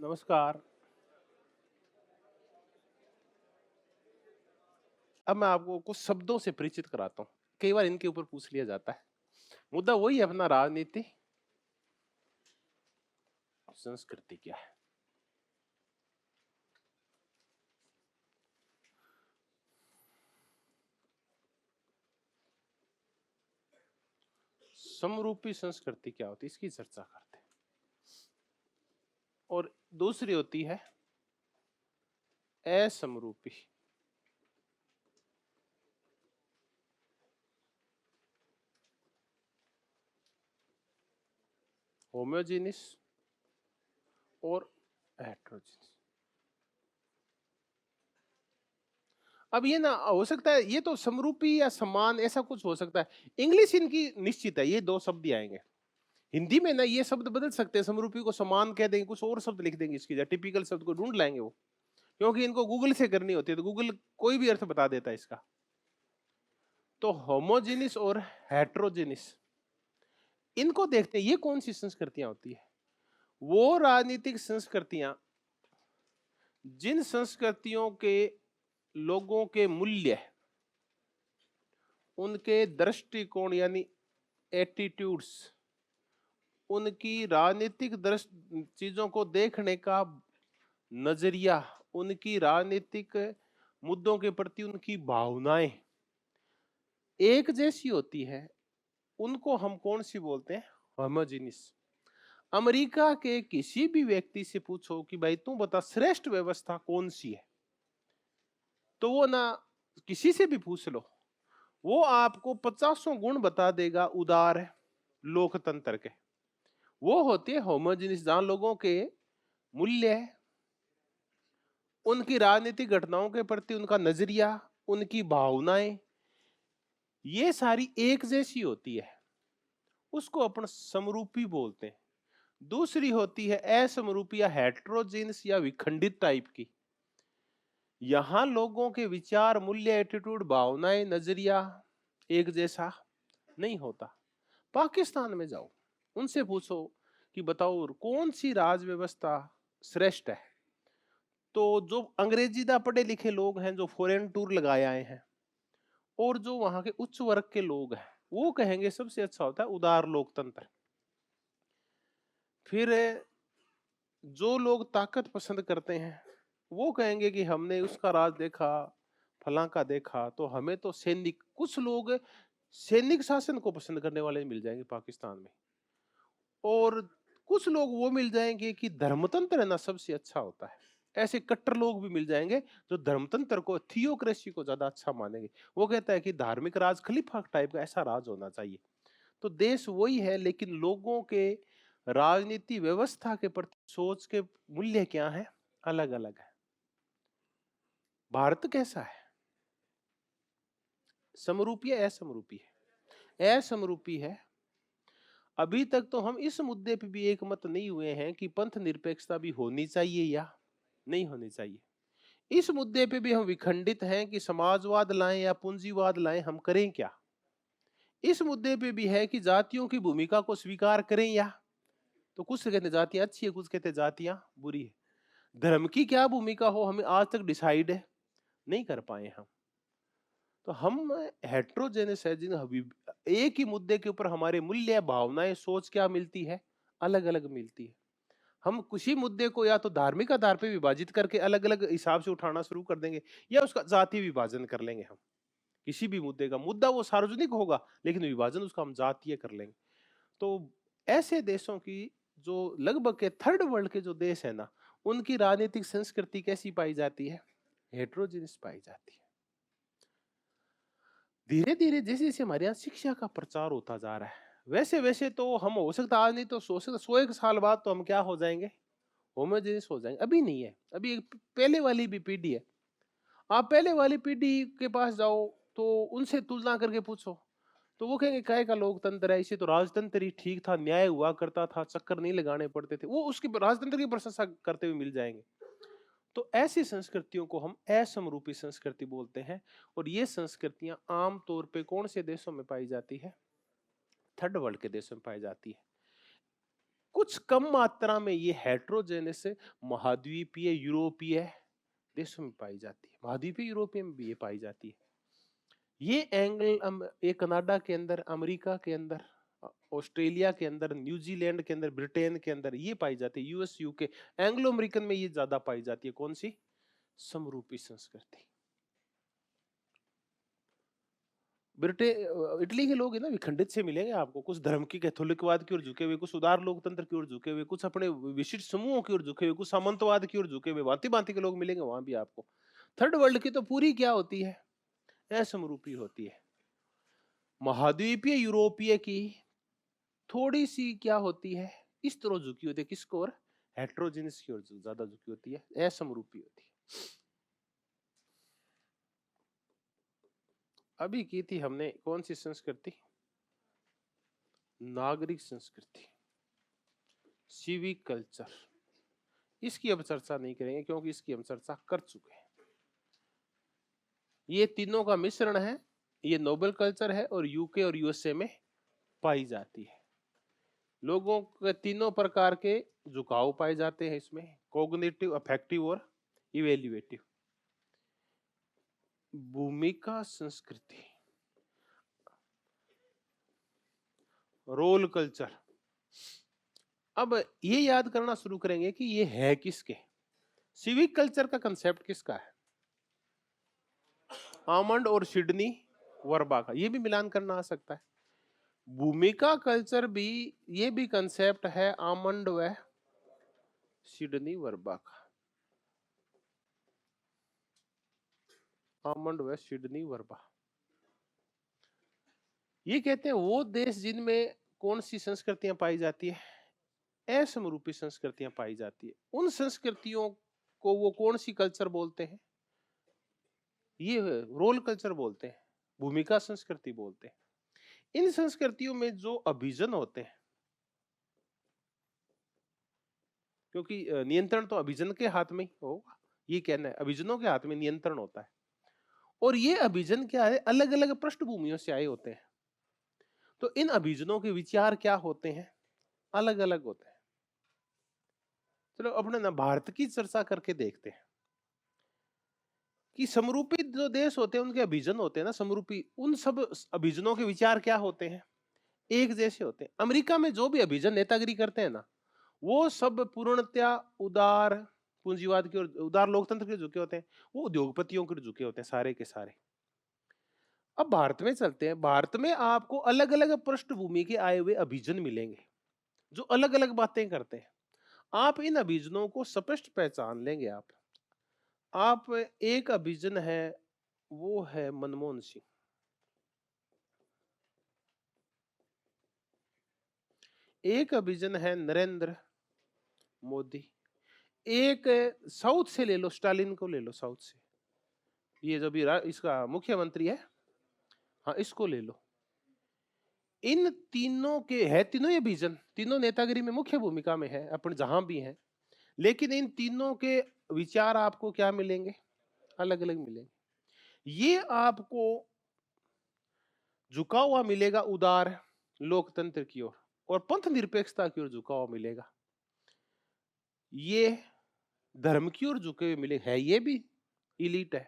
नमस्कार। अब मैं आपको कुछ शब्दों से परिचित कराता हूँ। कई बार इनके ऊपर पूछ लिया जाता है। मुद्दा वही है अपना, राजनीति संस्कृति क्या है। समरूपी संस्कृति क्या होती है, इसकी चर्चा करते हैं। और दूसरी होती है असमरूपी। होमोजेनिस और हेट्रोजेनिस। अब ये ना हो सकता है, ये तो समरूपी या समान ऐसा कुछ हो सकता है। इंग्लिश इनकी निश्चित है, ये दो शब्द ही आएंगे। हिंदी में ना ये शब्द बदल सकते हैं, समरूपी को समान कह देंगे, कुछ और शब्द लिख देंगे इसकी जगह, टिपिकल शब्द को ढूंढ लाएंगे वो, क्योंकि इनको गूगल से करनी होती है, तो गूगल कोई भी अर्थ बता देता है इसका। तो होमोजेनिस और हेट्रोजेनिस, इनको देखते हैं ये कौन सी संस्कृतियां होती है। वो राजनीतिक संस्कृतियां जिन संस्कृतियों के लोगों के मूल्य, उनके दृष्टिकोण यानी एटीट्यूड्स, उनकी राजनीतिक चीजों को देखने का नजरिया, उनकी राजनीतिक मुद्दों के प्रति उनकी भावनाएं एक जैसी होती है, उनको हम कौन सी बोलते हैं, होमोजेनिस। अमेरिका के किसी भी व्यक्ति से पूछो कि भाई तू बता श्रेष्ठ व्यवस्था कौन सी है, तो वो ना, किसी से भी पूछ लो, वो आपको 50 गुण बता देगा उदार लोकतंत्र के। वो होती है होमोजेनिस, जहां लोगों के मूल्य, उनकी राजनीतिक घटनाओं के प्रति उनका नजरिया, उनकी भावनाएं, ये सारी एक जैसी होती है, उसको अपन समरूपी बोलते हैं। दूसरी होती है असमरूपी या हेट्रोजेनस या विखंडित टाइप की। यहां लोगों के विचार, मूल्य, एटीट्यूड, भावनाएं, नजरिया एक जैसा नहीं होता। पाकिस्तान में जाओ, उनसे पूछो कि बताओ कौन सी राज व्यवस्था श्रेष्ठ है, तो जो अंग्रेजी ना पढ़े लिखे लोग हैं, जो फॉरेन टूर लगाए आए हैं, और जो वहां के उच्च वर्ग के लोग हैं, वो कहेंगे सबसे अच्छा होता है उदार लोकतंत्र। फिर जो लोग ताकत पसंद करते हैं, वो कहेंगे कि हमने उसका राज देखा, फलां का देखा, तो हमें तो सैनिक, कुछ लोग सैनिक शासन को पसंद करने वाले मिल जाएंगे पाकिस्तान में। और कुछ लोग वो मिल जाएंगे कि धर्मतंत्र है ना सबसे अच्छा होता है। ऐसे कट्टर लोग भी मिल जाएंगे जो धर्मतंत्र को, थियोक्रेसी को ज्यादा अच्छा मानेंगे। वो कहता है कि धार्मिक राज, खलीफा टाइप का ऐसा राज होना चाहिए। तो देश वही है, लेकिन लोगों के राजनीति व्यवस्था के प्रति सोच के मूल्य क्या है, अलग अलग है। भारत कैसा है, समरूपी है असमरूपी है? असमरूपी है। अभी तक तो हम इस मुद्दे पे भी एक मत नहीं हुए हैं कि पंथ निरपेक्षता भी होनी चाहिए या नहीं होनी चाहिए। इस मुद्दे पे भी हम विखंडित हैं कि समाजवाद लाएं या पूंजीवाद लाएं, हम करें क्या। इस मुद्दे पे भी है कि जातियों की भूमिका को स्वीकार करें या, तो कुछ कहते जातियां अच्छी है, कुछ कहते जातियां बुरी है। धर्म की क्या भूमिका हो, हमें आज तक डिसाइड नहीं कर पाए हम। तो हम हेट्रोजेनस है, जिन एक ही मुद्दे के ऊपर हमारे मूल्य, भावनाएं, सोच क्या मिलती है, अलग अलग मिलती है। हम किसी मुद्दे को या तो धार्मिक आधार पे विभाजित करके अलग अलग हिसाब से उठाना शुरू कर देंगे, या उसका जातीय विभाजन कर लेंगे हम। किसी भी मुद्दे का, मुद्दा वो सार्वजनिक होगा लेकिन विभाजन उसका हम जातीय कर लेंगे। तो ऐसे देशों की, जो लगभग के थर्ड वर्ल्ड के जो देश है ना, उनकी राजनीतिक संस्कृति कैसी पाई जाती है, हेट्रोजेनिस पाई जाती है। धीरे धीरे जैसे जैसे हमारे यहाँ शिक्षा का प्रचार होता जा रहा है, वैसे वैसे तो हम, हो सकता आज नहीं तो 100 एक साल बाद तो हम क्या हो जाएंगे, होमोजेनियस हो जाएंगे। अभी नहीं है, अभी एक पहले वाली भी पीढ़ी है। आप पहले वाली पीढ़ी के पास जाओ तो उनसे तुलना करके पूछो, तो वो कहेंगे काय का लोकतंत्र है, इसे तो राजतंत्र ही ठीक था, न्याय हुआ करता था, चक्कर नहीं लगाने पड़ते थे, वो उसकी राजतंत्र की प्रशंसा करते हुए मिल जाएंगे। तो ऐसी संस्कृतियों को हम असमरूपी संस्कृति बोलते हैं। और ये संस्कृतियां आमतौर पे कौन से देशों में पाई जाती है, थर्ड वर्ल्ड के देशों में पाई जाती है। कुछ कम मात्रा में ये हेट्रोजेनस महाद्वीपीय यूरोपीय देशों में पाई जाती है, महाद्वीपीय यूरोपीय में भी ये पाई जाती है। ये कनाडा के अंदर, अमेरिका के अंदर, ऑस्ट्रेलिया के अंदर, न्यूजीलैंड के अंदर, ब्रिटेन के अंदर ये पाई जाती है। यूएस, यूके, एंग्लो अमेरिकन में ये ज्यादा पाई जाती है। कौन सी? समरूपी संस्कृति। इटली के लोग है ना, विखंडित से मिलेंगे आपको, कुछ धर्म की कैथोलिकवाद की ओर झुके हुए, कुछ उदार लोकतंत्र की ओर झुके हुए, कुछ अपने विशिष्ट समूहों की ओर झुके हुए, कुछ सामंतवाद की ओर झुके हुए, भांति भांति के लोग मिलेंगे वहां भी आपको। थर्ड वर्ल्ड की तो पूरी क्या होती है? असमरूपी होती है। महाद्वीपीय यूरोपीय की थोड़ी सी क्या होती है, इस तरह झुकी होती है, किसको ओर? हेट्रोजेनस की ओर ज्यादा झुकी होती है, असमरूपी होती है। अभी की थी हमने कौन सी संस्कृति? नागरिक संस्कृति, सिविक कल्चर। इसकी अब चर्चा नहीं करेंगे क्योंकि इसकी हम चर्चा कर चुके हैं। ये तीनों का मिश्रण है, ये नोबल कल्चर है और यूके और यूएसए में पाई जाती है। लोगों के तीनों प्रकार के झुकाव पाए जाते हैं इसमें, कॉग्निटिव, अफेक्टिव और इवेल्युएटिव। भूमिका संस्कृति, रोल कल्चर। अब ये याद करना शुरू करेंगे कि ये है किसके। सिविक कल्चर का कंसेप्ट किसका है? आमंड और सिडनी वर्बा का। ये भी मिलान करना आ सकता है। भूमिका कल्चर भी, ये भी कंसेप्ट है आमंड व सिडनी वर्बा का। आमंड व सिडनी वर्बा ये कहते हैं वो देश जिनमें कौन सी संस्कृतियां पाई जाती है? असमरूपी संस्कृतियां पाई जाती है। उन संस्कृतियों को वो कौन सी कल्चर बोलते हैं? ये रोल कल्चर बोलते हैं, भूमिका संस्कृति बोलते हैं। इन संस्कृतियों में जो अभिजन होते हैं, क्योंकि नियंत्रण तो अभिजन के हाथ में ही होगा, ये कहना है अभिजनों के हाथ में नियंत्रण होता है। और ये अभिजन क्या है? अलग अलग पृष्ठभूमियों से आए होते हैं। तो इन अभिजनों के विचार क्या होते हैं? अलग अलग होते हैं। चलो अपने ना भारत की चर्चा करके देखते हैं कि समरूपी जो देश होते हैं उनके अभिजन होते हैं ना समरूपी, उन सब अभिजनों के विचार क्या होते हैं? एक जैसे होते हैं। अमेरिका में जो भी अभिजन नेतागिरी करते हैं ना, वो सब पूर्णतया उदार पूंजीवाद की ओर, उदार लोकतंत्र के झुके होते हैं, वो उद्योगपतियों के झुके होते हैं सारे के सारे। अब भारत में चलते हैं। भारत में आपको अलग अलग पृष्ठभूमि के आए हुए अभिजन मिलेंगे जो अलग अलग बातें करते हैं। आप इन अभिजनों को स्पष्ट पहचान लेंगे। आप एक अभिजन है, वो है मनमोहन सिंह। एक अभिजन है नरेंद्र मोदी। एक साउथ से ले लो, स्टालिन को ले लो साउथ से, ये जो भी इसका मुख्यमंत्री है, हाँ इसको ले लो। इन तीनों के है, तीनों ये विजन, तीनों नेतागिरी में मुख्य भूमिका में है अपन जहां भी हैं, लेकिन इन तीनों के विचार आपको क्या मिलेंगे? अलग अलग मिलेंगे। ये आपको झुका हुआ मिलेगा उदार लोकतंत्र की ओर और पंथ निरपेक्षता की ओर झुका हुआ मिलेगा। ये धर्म की ओर झुके हुए मिले है, ये भी इलीट है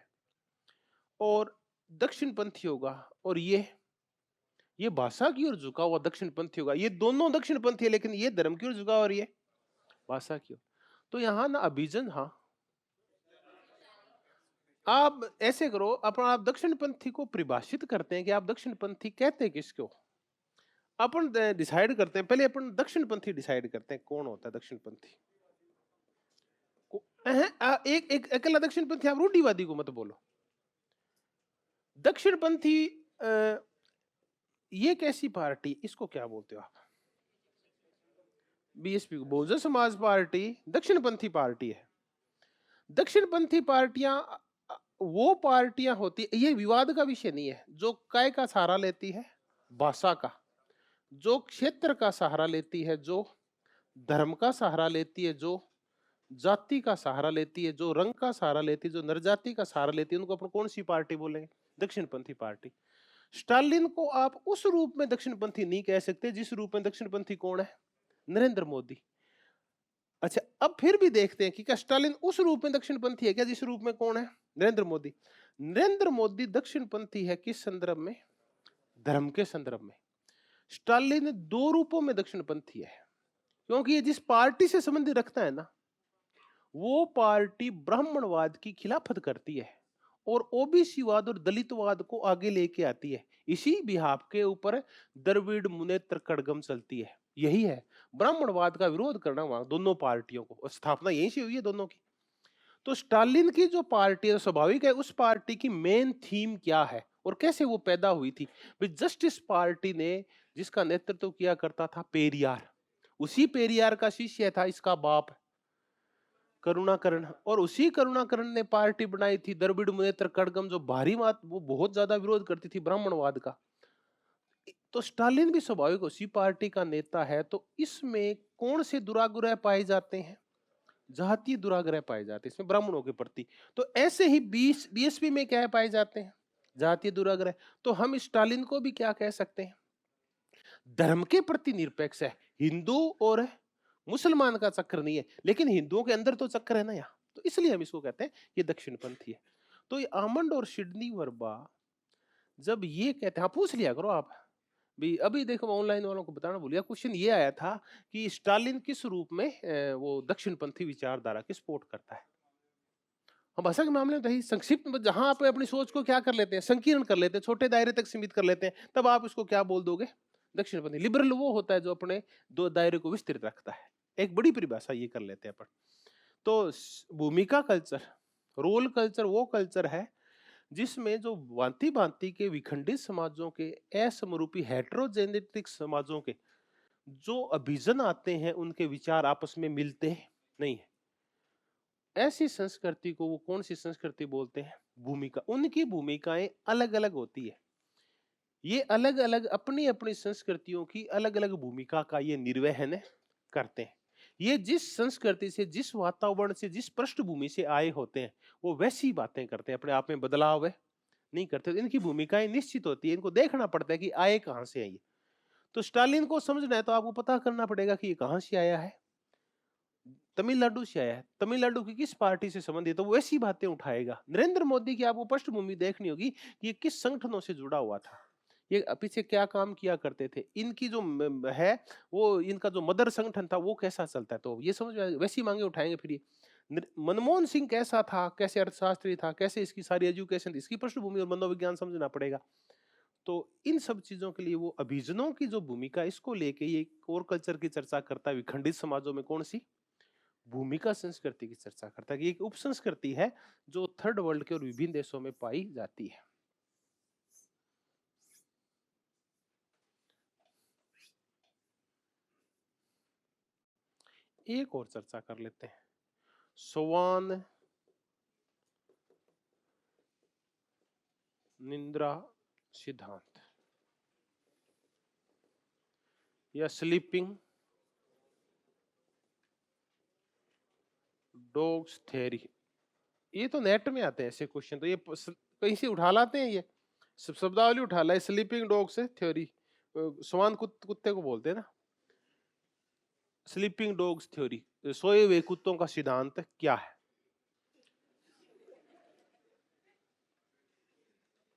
और दक्षिण पंथी होगा। और ये भाषा की ओर झुका हुआ दक्षिण पंथी होगा। ये दोनों दक्षिण पंथी है, लेकिन ये धर्म की ओर झुका और ये भाषा की ओर। तो यहां ना अभिजन, हाँ आप ऐसे करो, आप दक्षिण पंथी को परिभाषित करते हैं कि आप दक्षिण पंथी कहते किसको। अपन डिसाइड करते हैं, पहले अपन दक्षिण पंथी डिसाइड करते हैं कौन होता है दक्षिण पंथी। एक एक अकेला दक्षिण पंथी, आप रूढ़िवादी को मत बोलो। दक्षिण पंथी ये कैसी पार्टी, इसको क्या बोलते हो आप? बीएसपी को, बहुजन समाज पार्टी दक्षिणपंथी पार्टी है। दक्षिणपंथी पार्टियां वो पार्टियां होती, ये विवाद का विषय नहीं है, जो काय का सहारा लेती है? भाषा का। जो क्षेत्र का सहारा लेती है, जो धर्म का सहारा लेती है, जो जाति का सहारा लेती है, जो रंग का सहारा लेती है, जो नरजाति का सहारा लेती है, उनको अपन कौन सी पार्टी बोलेंगे? दक्षिणपंथी पार्टी। स्टालिन को आप उस रूप में दक्षिणपंथी नहीं कह सकते जिस रूप में दक्षिणपंथी कौन है? नरेंद्र मोदी। अच्छा, अब फिर भी देखते हैं कि क्या स्टालिन उस रूप में दक्षिणपंथी है क्या जिस रूप में कौन है, नरेंद्र मोदी। नरेंद्र मोदी दक्षिणपंथी है किस संदर्भ में, धर्म के संदर्भ में। स्टालिन दो रूपों में दक्षिणपंथी है, क्योंकि ये जिस पार्टी से संबंध रखता है ना, वो पार्टी ब्राह्मणवाद की खिलाफत करती है और ओबीसीवाद और दलितवाद को आगे लेके आती है। इसी बिहाफ के ऊपर द्रविड़ मुनेत्र कड़गम चलती है। यही है ब्राह्मणवाद का विरोध करना वहां दोनों पार्टियों को, और स्थापना यहीं से हुई है दोनों की। तो स्टालिन की जो पार्टी है, स्वाभाविक है उस पार्टी की मेन थीम क्या है और कैसे वो पैदा हुई थी। जस्टिस पार्टी ने जिसका नेतृत्व किया करता था पेरियार, उसी पेरियार का शिष्य था इसका बाप करुणाकरण, और उसी करुणाकरण ने पार्टी बनाई थी द्रविड़ मुनेत्र कड़गम, जो भारी मात वो बहुत ज्यादा विरोध करती थी ब्राह्मणवाद का। तो स्टालिन भी स्वाभाविक उसी पार्टी का नेता है। तो इसमें कौन से दुराग्रह पाए जाते हैं, जातीय दुराग्रह पाए जाते हैं इसमें ब्राह्मणों के प्रति। तो ऐसे ही बीएसपी में क्या पाए जाते हैं, जातीय दुराग्रह। तो हम स्टालिन को भी क्या कह सकते हैं, धर्म के प्रति निरपेक्ष है। हिंदू और मुसलमान का चक्कर नहीं है, लेकिन हिंदुओं के अंदर तो चक्कर है ना यहाँ, तो इसलिए हम इसको कहते हैं ये दक्षिणपंथी है। तो ये आमंड और सिडनी वर्बा जब ये कहते हैं, हाँ पूछ लिया करो आप भी। अभी देखो ऑनलाइन वालों को बताना भूल गया, क्वेश्चन ये आया था कि स्टालिन किस रूप में वो दक्षिणपंथी विचारधारा की सपोर्ट करता है। हम भाषा के मामले में तो संक्षिप्त में, जहां आप अपनी सोच को क्या कर लेते हैं, संकीर्ण कर लेते हैं, छोटे दायरे तक सीमित कर लेते हैं, तब आप इसको क्या बोल दोगे, दक्षिणपंथी। लिबरल वो होता है जो अपने दो दायरे को विस्तृत रखता है। एक बड़ी परिभाषा ये कर लेते हैं अपन। तो भूमिका कल्चर, रोल कल्चर वो कल्चर है जिसमें जो भांति भांति के विखंडित समाजों के, असमरूपी हेट्रोजेनेटिक समाजों के जो अभिजन आते हैं, उनके विचार आपस में मिलते नहीं है। ऐसी संस्कृति को वो कौन सी संस्कृति बोलते हैं, भूमिका। उनकी भूमिकाएं अलग अलग होती है। ये अलग अलग अपनी अपनी संस्कृतियों की अलग अलग भूमिका का ये निर्वहन करते हैं। ये जिस संस्कृति से, जिस वातावरण से, जिस पृष्ठभूमि से आए होते हैं, वो वैसी बातें करते हैं, अपने आप में बदलाव नहीं करते। इनकी भूमिकाएं निश्चित होती है, इनको देखना पड़ता है कि आए कहां से आई। तो स्टालिन को समझना है तो आपको पता करना पड़ेगा कि ये कहां से आया है, तमिलनाडु से आया है। तमिलनाडु की किस पार्टी से संबंधित, तो वो ऐसी बातें उठाएगा। नरेंद्र मोदी की आपको पृष्ठभूमि देखनी होगी कि ये किस संगठनों से जुड़ा हुआ था, ये पीछे क्या काम किया करते थे, इनकी जो है वो, इनका जो मदर संगठन था वो कैसा चलता है, तो ये समझ में वैसी मांगे उठाएंगे। फिर ये मनमोहन सिंह कैसा था, कैसे अर्थशास्त्री था, कैसे इसकी सारी एजुकेशन, इसकी पृष्ठभूमि और मनोविज्ञान समझना पड़ेगा। तो इन सब चीजों के लिए वो अभिजनों की जो भूमिका, इसको लेके ये कोर कल्चर की चर्चा करता है। विखंडित समाजों में कौन सी भूमिका संस्कृति की चर्चा करता है कि एक उप संस्कृति है जो थर्ड वर्ल्ड के और विभिन्न देशों में पाई जाती है। एक और चर्चा कर लेते हैं, स्वान निंद्रा सिद्धांत या स्लीपिंग डॉग्स थ्योरी। ये तो नेट में आते हैं ऐसे क्वेश्चन, तो ये कहीं से उठा लाते हैं, ये शब्दावली उठा ला, स्लीपिंग डॉग्स थ्योरी। स्वान कुत्ते को बोलते हैं ना, स्लीपिंग डॉग्स थ्योरी, सोए हुए कुत्तों का सिद्धांत क्या है।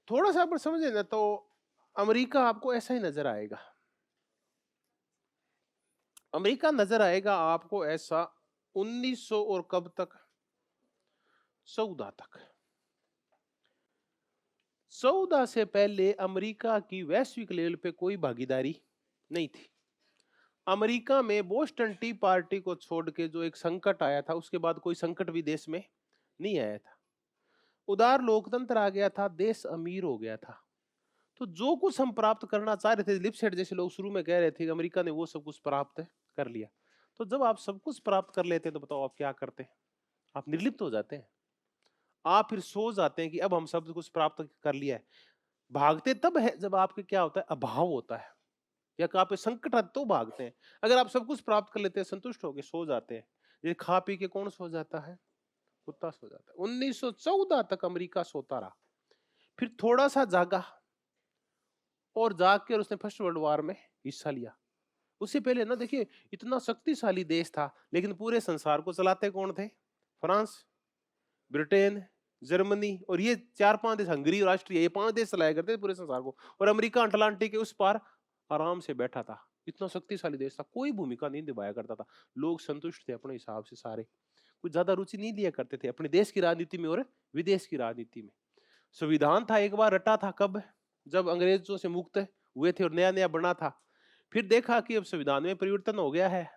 थोड़ा सा आप समझे ना तो अमेरिका आपको ऐसा ही नजर आएगा। अमेरिका नजर आएगा आपको ऐसा 1900 और कब तक, 14 तक। 14 से पहले अमेरिका की वैश्विक लेवल पे कोई भागीदारी नहीं थी। अमेरिका में बोस्टन टी पार्टी को छोड़ के जो एक संकट आया था, उसके बाद कोई संकट भी देश में नहीं आया था। उदार लोकतंत्र आ गया था, देश अमीर हो गया था। तो जो कुछ हम प्राप्त करना चाह रहे थे, लिपसेट जैसे लोग शुरू में कह रहे थे, अमेरिका ने वो सब कुछ प्राप्त कर लिया। तो जब आप सब कुछ प्राप्त कर लेते हैं तो बताओ आप क्या करते हैं, आप निर्लिप्त हो जाते हैं। आप फिर सो जाते हैं कि अब हम सब कुछ प्राप्त कर लिया है। भागते तब है जब आपके क्या होता है, अभाव होता है या आप संकट है तो भागते हैं। अगर आप सब कुछ प्राप्त कर लेते हैं, संतुष्ट होकर सो जाते हैं। ये खा पी के कौन सो जाता है, कुत्ता सो जाता है। 1914 तक अमेरिका सोता रहा, फिर थोड़ा सा जागा और जाग कर उसने फर्स्ट वर्ल्ड वॉर में हिस्सा लिया। उससे पहले ना देखिए इतना शक्तिशाली देश था, लेकिन पूरे संसार को चलाते कौन थे? फ्रांस, ब्रिटेन, जर्मनी और ये 4-5 देश, हंगरी और ऑस्ट्रिया, ये 5 देश चलाया करते थे पूरे संसार को। और अमेरिका अटलांटिक के उस पार आराम से बैठा था। इतना शक्तिशाली देश था, कोई भूमिका नहीं निभाया करता था। लोग संतुष्ट थे अपने हिसाब से सारे, कुछ ज्यादा रुचि नहीं लिया करते थे अपने देश की राजनीति में और विदेश की राजनीति में। संविधान था एक बार रटा था, कब? जब अंग्रेजों से मुक्त हुए थे और नया नया बना था। फिर देखा कि अब संविधान में परिवर्तन हो गया है,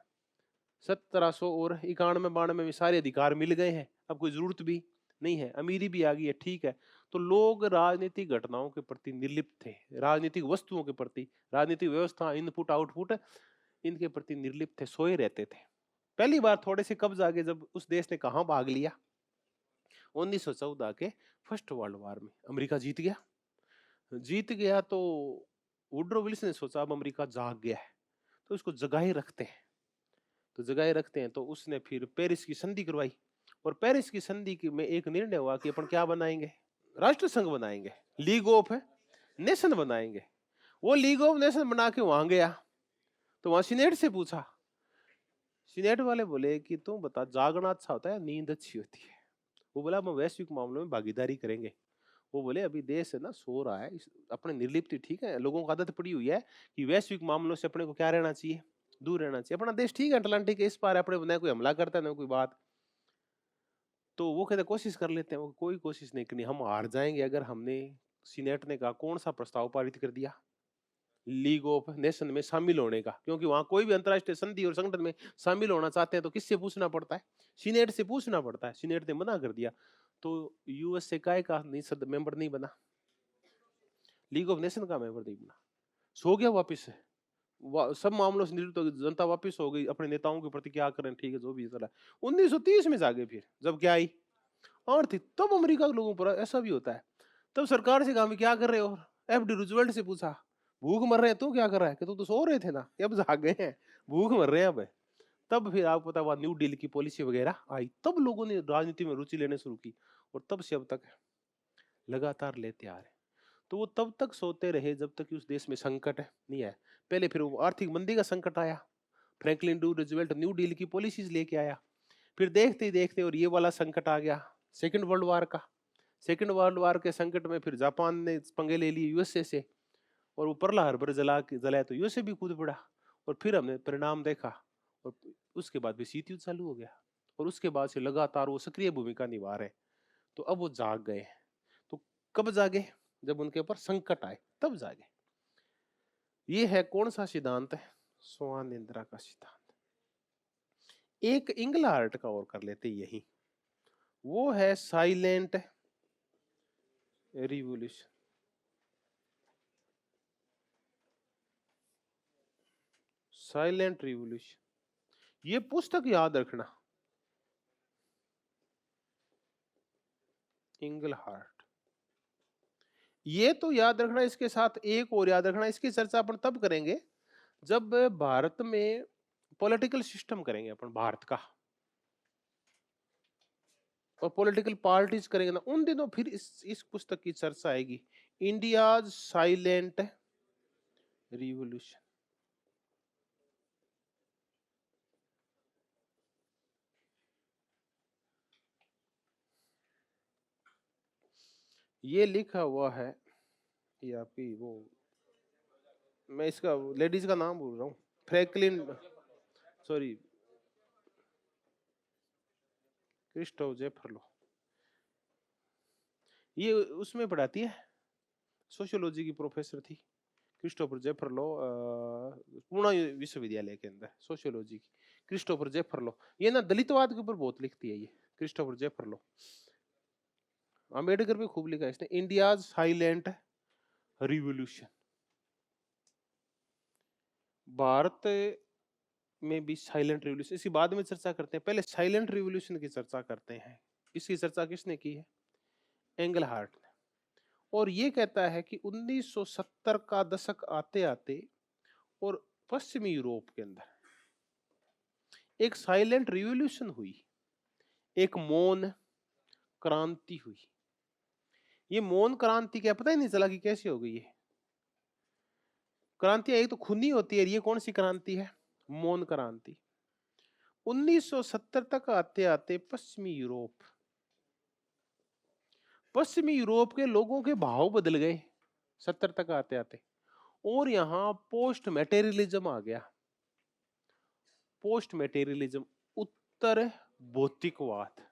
1700 और 91-92 में सारे अधिकार मिल गए हैं, अब कोई जरूरत भी नहीं है, अमीरी भी आ गई है, ठीक है। तो लोग राजनीतिक घटनाओं के प्रति निर्लिप्त थे, राजनीतिक वस्तुओं के प्रति, राजनीतिक व्यवस्था, इनपुट आउटपुट, इनके प्रति निर्लिप्त थे, सोए रहते थे। पहली बार थोड़े से कब जागे जब उस देश ने कहां भाग लिया? 1914 के फर्स्ट वर्ल्ड वॉर में अमेरिका जीत गया। जीत गया तो वुडरो विल्सन ने सोचा अब अमेरिका जाग गया है तो इसको जगाए रखते हैं। तो जगाए रखते हैं तो उसने फिर पेरिस की संधि करवाई, और पेरिस की संधि में एक निर्णय हुआ कि अपन क्या बनाएंगे? राष्ट्र संघ बनाएंगे, लीग ऑफ नेशन बनाएंगे। वो लीग ऑफ नेशन बना के वहां गया तो वहां सीनेट से पूछा, सीनेट वाले बोले कि तुम बता, जागना अच्छा होता है, नींद अच्छी होती है? वो बोला हम वैश्विक मामलों में भागीदारी करेंगे। वो बोले अभी देश है ना सो रहा है, अपने निर्लिप्त, ठीक है, लोगों को आदत पड़ी हुई है कि वैश्विक मामलों से अपने को क्या रहना चाहिए? दूर रहना चाहिए। अपना देश ठीक है, अटलांटिक के इस पार है, अपने न कोई हमला करता है न कोई बात। तो वो कहते कोशिश कर लेते हैं, वो कोई कोशिश नहीं करनी, हम हार जाएंगे अगर हमने, सीनेट ने कहा, कौन सा प्रस्ताव पारित कर दिया? लीग ऑफ नेशन में शामिल होने का, क्योंकि वहां कोई भी अंतरराष्ट्रीय संधि और संगठन में शामिल होना चाहते हैं तो किससे पूछना पड़ता है? सीनेट से पूछना पड़ता है। सीनेट ने मना कर दिया तो यूएस से काय का नहीं मेंबर नहीं बना, लीग ऑफ नेशन का मेंबर नहीं बना, सो गया वापिस से। सब मामलों से निवृत्त हो गई, जनता वापिस हो गई, अपने नेताओं के प्रति क्या करें, ठीक है जो भी चला। 1930 में जागे फिर, जब क्या आई आर्थिक, तब अमेरिका के लोगों पर ऐसा भी होता है। तब सरकार से कहा क्या कर रहे हो? एफडी रूजवेल्ट से पूछा, भूख मर रहे हैं, तू क्या कर रहा है? कि तू तो सो रहे थे ना, अब जाग गए हैं, भूख मर रहे हैं अब। तब फिर आपको पता हुआ न्यू डील की पॉलिसी वगैरह आई, तब लोगों ने राजनीति में रुचि लेने शुरू की, और तब से अब तक लगातार लेते आ रहे। तो वो तब तक सोते रहे जब तक कि उस देश में संकट नहीं आया। पहले फिर वो आर्थिक मंदी का संकट आया, Franklin D Roosevelt new deal की पॉलिसीज लेके आया। फिर देखते ही देखते और ये वाला संकट आ गया, सेकंड वर्ल्ड वॉर का। सेकंड वर्ल्ड वॉर के संकट में फिर जापान ने पंगे ले लिए यूएसए से, और वो पर्ल हार्बर जलाया तो यूएसए भी कूद पड़ा, और फिर हमने परिणाम देखा, और उसके बाद भी शीत युद्ध चालू हो गया, और उसके बाद से लगातार वो सक्रिय भूमिका निभा रहे। तो अब वो जाग गए। तो कब जागे? जब उनके ऊपर संकट आए तब जागे। ये है कौन सा सिद्धांत? स्वानिंद्रा का सिद्धांत। एक इंगलहार्ट का और कर लेते यही, वो है साइलेंट रिवॉल्यूशन। साइलेंट रिवॉल्यूशन, ये पुस्तक याद रखना, इंगलहार्ट। ये तो याद रखना, इसके साथ एक और याद रखना, इसकी चर्चा अपन तब करेंगे जब भारत में पॉलिटिकल सिस्टम करेंगे अपन भारत का, और पॉलिटिकल पार्टीज करेंगे ना, उन दिनों फिर इस पुस्तक की चर्चा आएगी, इंडियाज साइलेंट रिवॉल्यूशन। ये लिखा हुआ है, ये आपकी वो, मैं इसका लेडीज का नाम बोल रहा हूँ, फ्रैंकलिन, सॉरी, क्रिस्टोफ जेफरलो। ये उसमें पढ़ाती है, सोशियोलॉजी की प्रोफेसर थी क्रिस्टोफर जेफरलो, पुणे विश्वविद्यालय के अंदर सोशियोलॉजी की, क्रिस्टोफर जेफरलो। ये ना दलितवाद के ऊपर बहुत लिखती है ये क्रिस्टोफर जेफरलो। अम्बेडकर भी खूब लिखा है इसने, इंडियाज साइलेंट रिवॉल्यूशन। भारत में भी साइलेंट रिवॉल्यूशन, इसकी बाद में चर्चा करते हैं, पहले साइलेंट रिवॉल्यूशन की चर्चा करते हैं। इसकी चर्चा किसने की है? एंगलहार्ट ने। और ये कहता है कि 1970 का दशक आते आते और पश्चिमी यूरोप के अंदर एक साइलेंट रिवॉल्यूशन हुई, एक मौन क्रांति हुई। ये मौन क्रांति क्या पता ही नहीं चला कि कैसे हो गई है। क्रांतियां एक तो खूनी होती है, ये कौन सी क्रांति है? मौन क्रांति। 1970 तक आते आते पश्चिमी यूरोप के लोगों के भाव बदल गए 70 तक आते आते, और यहां पोस्ट मेटेरियलिज्म आ गया। पोस्ट मेटेरियलिज्म, उत्तर भौतिकवाद।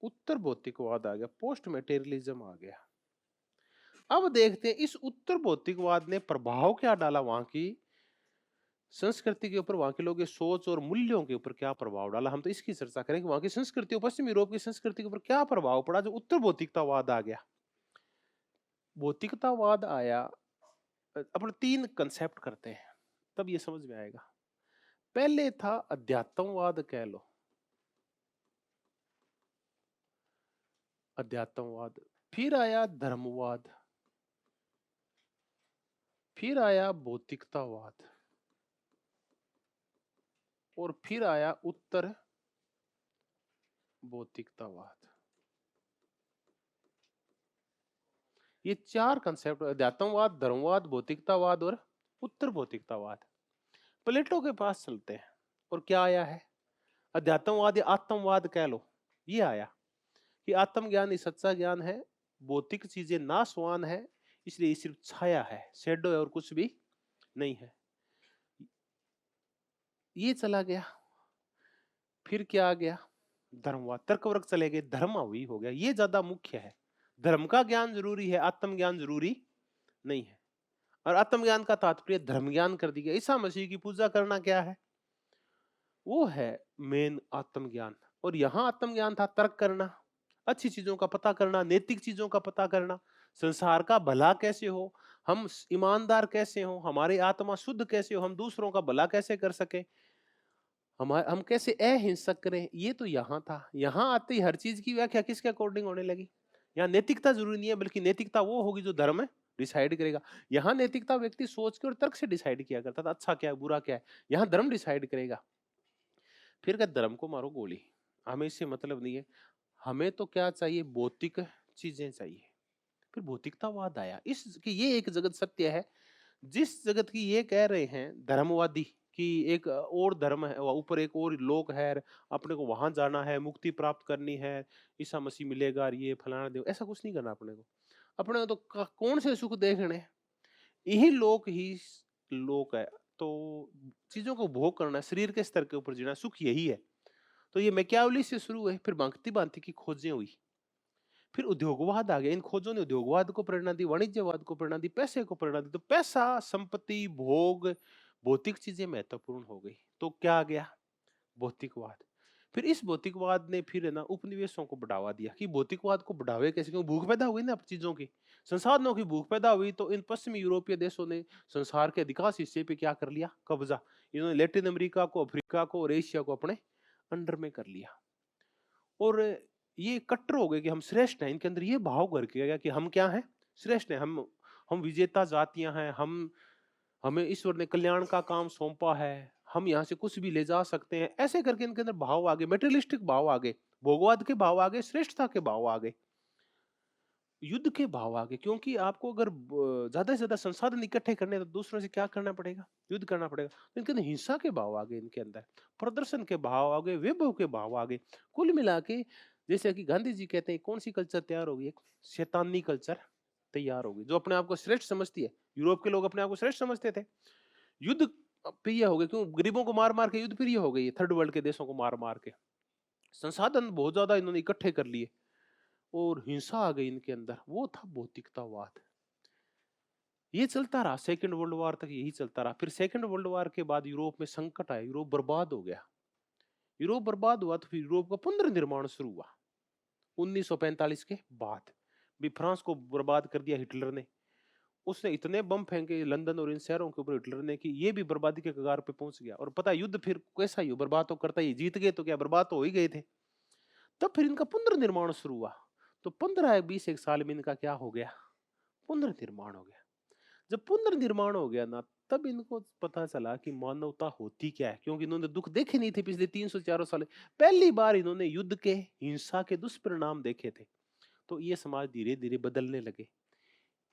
उत्तर भौतिकवाद आ गया, पोस्ट मेटेरियलिज्म आ गया। अब देखते हैं इस उत्तर भौतिकवाद ने प्रभाव क्या डाला वहां की संस्कृति के ऊपर, वहां के लोगों की सोच और मूल्यों के ऊपर क्या प्रभाव डाला। हम तो इसकी चर्चा करें कि वहां की संस्कृति, पश्चिम यूरोप की संस्कृति के ऊपर क्या प्रभाव पड़ा जो उत्तर भौतिकतावाद आ गया। भौतिकतावाद आया, अपन 3 कंसेप्ट करते हैं तब ये समझ में आएगा। पहले था अध्यात्मवाद, कह लो अध्यात्मवाद, फिर आया धर्मवाद, फिर आया भौतिकतावाद, और फिर आया उत्तर भौतिकतावाद। ये 4 कंसेप्ट, अध्यात्मवाद, धर्मवाद, भौतिकतावाद और उत्तर भौतिकतावाद। प्लेटो के पास चलते हैं, और क्या आया है? अध्यात्मवाद या आत्मवाद कह लो, ये आया कि आत्मज्ञान ही सच्चा ज्ञान है, भौतिक चीजें नाशवान है, इसलिए सिर्फ छाया है, शेडो है और कुछ भी नहीं है। ये चला गया। फिर क्या आ गया? धर्मवाद, तर्क वर्ग चले गए, धर्म हुई हो गया, ये ज्यादा मुख्य है। धर्म का ज्ञान जरूरी है, आत्मज्ञान जरूरी नहीं है। और आत्मज्ञान का तात्पर्य धर्म ज्ञान कर दिया। ईसा मसीह की पूजा करना क्या है? वो है मेन आत्मज्ञान। और यहां आत्मज्ञान था तर्क करना, अच्छी चीजों का पता करना, नैतिक चीजों का पता करना, संसार का भला कैसे हो, हम ईमानदार कैसे हो, हमारी आत्मा शुद्ध कैसे हो, हम दूसरों का भला कैसे कर सके, हम कैसे अहिंसक करें। ये तो यहाँ था। यहाँ आते ही हर चीज की व्याख्या किसके अकॉर्डिंग होने लगी। यहाँ नैतिकता जरूरी नहीं है, बल्कि नैतिकता वो होगी जो धर्म डिसाइड करेगा। यहाँ नैतिकता व्यक्ति सोच के और तर्क से डिसाइड किया करता था, अच्छा क्या है बुरा क्या है। यहाँ धर्म डिसाइड करेगा। फिर क्या, धर्म को मारो गोली, हमें इससे मतलब नहीं है, हमें तो क्या चाहिए, भौतिक चीजें चाहिए। फिर भौतिकतावाद आया, इस कि ये एक जगत सत्य है, जिस जगत की ये कह रहे हैं धर्मवादी कि एक और धर्म है, ऊपर एक और लोक है, अपने को वहां जाना है, मुक्ति प्राप्त करनी है, ईसा मसीह मिलेगा, ये फलाना देव, ऐसा कुछ नहीं करना अपने को। अपने को तो कौन से सुख देखने, यही लोक ही लोक है। तो चीजों को भोग करना, शरीर के स्तर के ऊपर जीना, सुख यही है। तो ये मैकियावली से शुरू हुए, फिर भांति भांति की खोजें हुई, फिर उद्योगवाद आ गया। इन खोजों ने उद्योगवाद को प्रेरणा दी, वाणिज्यवाद को प्रेरणा दी, पैसे को प्रेरणा दी। तो पैसा, संपत्ति, भोग, भौतिक चीजें महत्वपूर्ण हो गई। तो क्या आ गया? भौतिकवाद। फिर इस भौतिकवाद ने फिर है ना उपनिवेशों को बढ़ावा दिया कि भौतिकवाद को बढ़ावे कैसे, क्योंकि भूख पैदा हुई ना चीजों की, संसाधनों की भूख पैदा हुई। तो इन पश्चिमी यूरोपीय देशों ने संसार के अधिकांश हिस्से पे क्या कर लिया? कब्जा। इन्होंने लैटिन अमेरिका को, अफ्रीका को और एशिया को अपने अंडर में कर लिया। और ये कट्टर हो गए कि हम श्रेष्ठ हैं। इनके अंदर ये भाव घर के गया कि हम क्या हैं? श्रेष्ठ हैं, हम विजेता जातियां हैं, हम हमें ईश्वर ने कल्याण का काम सौंपा है, हम यहाँ से कुछ भी ले जा सकते हैं। ऐसे करके इनके अंदर भाव आ गए, मेटेरियलिस्टिक भाव आ गए, भोगवाद के भाव आ गए, श्रेष्ठता के भाव आ गए, युद्ध के भाव आ गए। क्योंकि आपको अगर ज्यादा से ज्यादा संसाधन इकट्ठे करने तो दूसरों से क्या करना पड़ेगा? युद्ध करना पड़ेगा। तो इनके अंदर हिंसा के भाव आ गए, इनके अंदर प्रदर्शन के भाव आ गए, वैभव के भाव आ गए। कुल मिला के जैसे कि गांधी जी कहते हैं, कौन सी कल्चर तैयार होगी? एक शैतानी कल्चर तैयार होगी, जो अपने आप को श्रेष्ठ समझती है। यूरोप के लोग अपने आप को श्रेष्ठ समझते थे। युद्ध प्रिय हो गए, क्यों? गरीबों को मार मार के युद्ध प्रिय हो गई, थर्ड वर्ल्ड के देशों को मार मार के संसाधन बहुत ज्यादा इन्होंने इकट्ठे कर लिए, और हिंसा आ गई इनके अंदर। वो था भौतिकतावाद। ये चलता रहा सेकंड वर्ल्ड वॉर तक, यही चलता रहा। फिर सेकंड वर्ल्ड वॉर के बाद यूरोप में संकट आया, यूरोप बर्बाद हो गया। यूरोप बर्बाद हुआ तो फिर यूरोप का पुनर्निर्माण शुरू हुआ 1945 के बाद। भी फ्रांस को बर्बाद कर दिया हिटलर ने। उसने इतने बम फेंके लंदन और इन शहरों के ऊपर हिटलर ने कि ये भी बर्बादी के कगार पे पहुंच गया। और पता है युद्ध फिर कैसा ही हो, बर्बाद तो करता ही, जीत गए तो क्या, बर्बाद तो हो ही गए थे। तब फिर इनका पुनर्निर्माण शुरू हुआ। तो 15-20 एक साल में इनका क्या हो गया? पुनर्निर्माण हो गया। जब पुनर्निर्माण हो गया ना, तब इनको पता चला कि मानवता होती क्या है। क्योंकि इन्होंने दुख देखे नहीं थे पिछले 300-400 साल। पहली बार इन्होंने युद्ध के, हिंसा के दुष्परिणाम देखे थे। तो ये समाज धीरे धीरे बदलने लगे।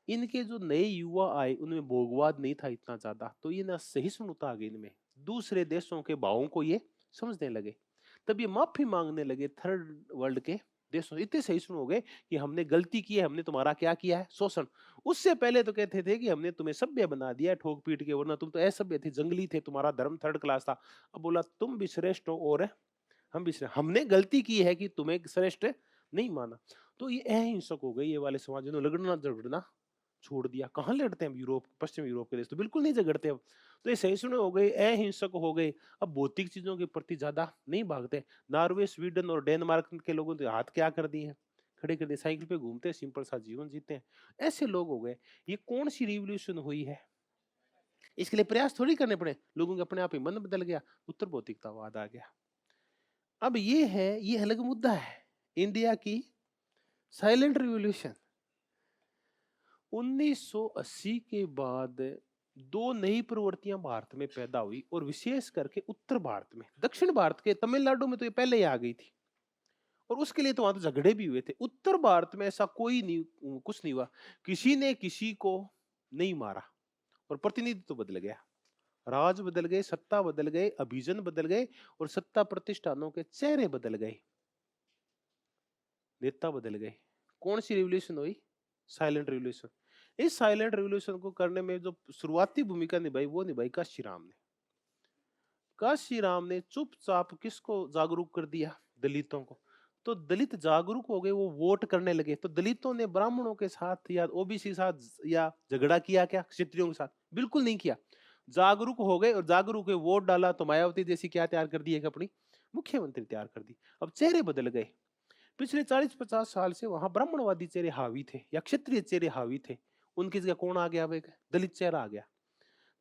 इनके जो नए युवा आए उनमें भोगवाद नहीं था इतना ज्यादा, तो ये ना सहिष्णुता आ गई इनमें, दूसरे देशों के भावों को ये समझने लगे। तब ये माफी मांगने लगे थर्ड वर्ल्ड के देशों, इतने सहिष्णु हो गए कि हमने गलती की है, हमने तुम्हारा क्या किया है, शोषण। उससे पहले तो कहते थे कि हमने तुम्हें सभ्य बना दिया ठोक पीट के, वरना तुम तो असभ्य थे, जंगली थे, तुम्हारा धर्म थर्ड क्लास था। अब बोला तुम भी श्रेष्ठ हो और हम भी श्रेष्ठ, हमने गलती की है कि तुम्हें श्रेष्ठ नहीं माना। तो ये अहिंसक हो गए ये वाले समाज, इन्होंने लड़ना झगड़ना छोड़ दिया। कहाँ लड़ते हैं यूरोप, पश्चिम यूरोप के देश तो बिल्कुल नहीं झगड़ते अब। तो ये सहिष्णु हो गए, अहिंसक हो गए, अब भौतिक चीजों के प्रति ज्यादा नहीं भागते। नॉर्वे, स्वीडन और डेनमार्क के लोगों ने हाथ क्या कर दिए हैं, खड़े कर दिए, साइकिल पे घूमते हैं, सिंपल सा जीवन जीते हैं, ऐसे लोग हो गए। ये कौन सी रिवॉल्यूशन हुई है? इसके लिए प्रयास थोड़ी करने पड़े, लोगों के अपने आप ही मन बदल गया, उत्तर भौतिकतावाद आ गया। अब ये है, ये अलग मुद्दा है, इंडिया की साइलेंट रिवॉल्यूशन। 1980 के बाद दो नई प्रवृत्तियां भारत में पैदा हुई, और विशेष करके उत्तर भारत में। दक्षिण भारत के तमिलनाडु में तो ये पहले ही आ गई थी, और उसके लिए तो वहां तो झगड़े भी हुए थे। उत्तर भारत में ऐसा कोई नहीं, कुछ नहीं हुआ, किसी ने किसी को नहीं मारा, और प्रतिनिधित्व तो बदल गया, राज बदल गए, सत्ता बदल गए, अभिजन बदल गए, और सत्ता प्रतिष्ठानों के चेहरे बदल गए, नेता बदल गए। कौन सी रिवॉल्यूशन हुई? Silent revolution. इस साइलेंट रिवॉल्यूशन को करने में जो शुरुआती भूमिका निभाई वो निभाई काशीराम ने। काशीराम ने चुपचाप किसको जागरूक कर दिया? दलितों को। तो दलित जागरूक हो गए, वो वोट करने लगे। तो दलितों ने ब्राह्मणों के साथ या ओबीसी साथ या झगड़ा किया क्या क्षत्रियों के साथ? बिल्कुल नहीं किया। जागरूक हो गए, और जागरूक हुए, वोट डाला तो मायावती जैसी क्या तैयार कर दी, एक अपनी मुख्यमंत्री तैयार कर दी। अब चेहरे बदल गए। पिछले 40-50 साल से वहां ब्राह्मणवादी चेहरे हावी थे या क्षत्रिय चेहरे हावी थे, उनकी जगह कौन आ गया? अब एक दलित चेहरा आ गया।